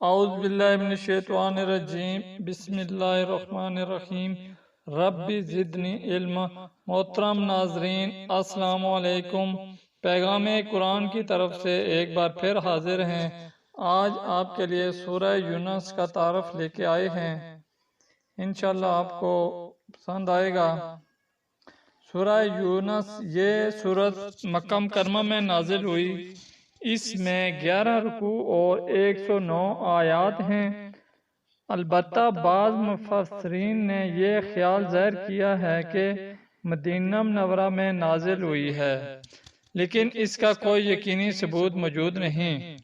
اعوذ باللہ من الشیطان الرجیم بسم اللہ الرحمن الرحیم رب زدنی علما۔ محترم ناظرین السلام علیکم، پیغام قرآن کی طرف سے ایک بار پھر حاضر ہیں۔ آج آپ کے لیے سورہ یونس کا تعارف لے کے آئے ہیں، انشاءاللہ آپ کو پسند آئے گا۔ سورہ یونس یہ سورت مکہ مکرمہ میں نازل ہوئی۔ اس میں 11 رکوع اور 109 آیات ہیں۔ البتہ بعض مفسرین نے یہ خیال ظاہر کیا ہے کہ مدینہ منورہ میں نازل ہوئی ہے، لیکن اس کا کوئی یقینی ثبوت موجود نہیں۔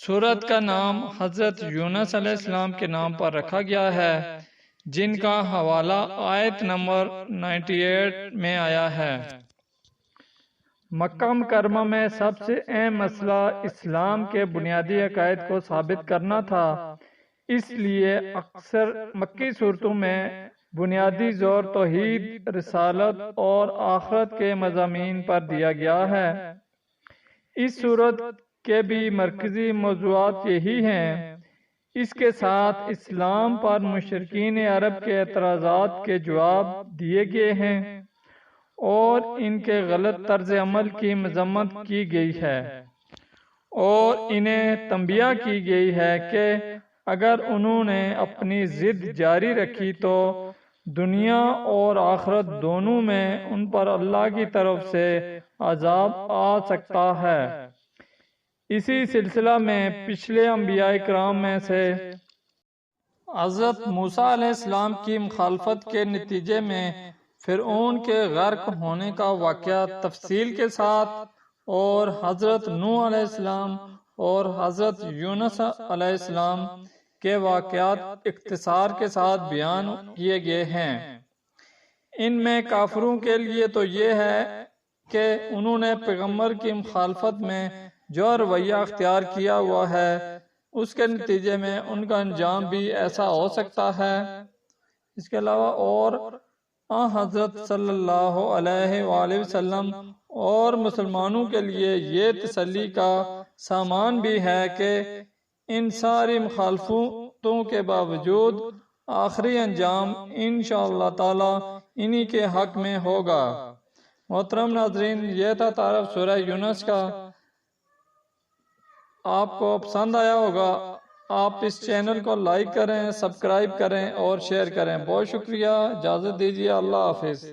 سورت کا نام حضرت یونس علیہ السلام کے نام پر رکھا گیا ہے، جن کا حوالہ آیت نمبر 98 میں آیا ہے۔ مکہ مکرمہ میں سب سے اہم مسئلہ اسلام کے بنیادی عقائد کو ثابت کرنا تھا، اس لیے اکثر مکی صورتوں میں بنیادی زور توحید، رسالت اور آخرت کے مضامین پر دیا گیا ہے۔ اس صورت کے بھی مرکزی موضوعات یہی ہیں۔ اس کے ساتھ اسلام پر مشرکین عرب کے اعتراضات کے جواب دیے گئے ہیں اور ان کے غلط طرز عمل کی مذمت کی گئی ہے، اور انہیں تنبیہ کی گئی ہے کہ اگر انہوں نے اپنی ضد جاری رکھی تو دنیا اور آخرت دونوں میں ان پر اللہ کی طرف سے عذاب آ سکتا ہے۔ اسی سلسلہ میں پچھلے انبیاء کرام میں سے حضرت موسیٰ علیہ السلام کی مخالفت کے نتیجے میں فرعون کے غرق ہونے کا واقعہ تفصیل کے ساتھ، اور حضرت نوح علیہ السلام اور حضرت یونس علیہ السلام کے واقعات اختصار کے ساتھ بیان کیے گئے ہیں۔ ان میں کافروں کے لیے تو یہ ہے کہ انہوں نے پیغمبر کی مخالفت میں جو رویہ اختیار کیا ہوا ہے، اس کے نتیجے میں ان کا انجام بھی ایسا ہو سکتا ہے۔ اس کے علاوہ اور حضرت صلی اللہ علیہ وآلہ وسلم اور مسلمانوں کے لیے یہ تسلی کا سامان بھی ہے کہ ان ساری مخالفتوں کے باوجود آخری انجام انشاءاللہ تعالی انہی کے حق میں ہوگا۔ محترم ناظرین، یہ تھا تعارف سورہ یونس کا۔ آپ کو پسند آیا ہوگا۔ آپ اس چینل کو لائک کریں، سبسکرائب کریں اور شیئر کریں۔ بہت شکریہ، اجازت دیجیے، اللہ حافظ۔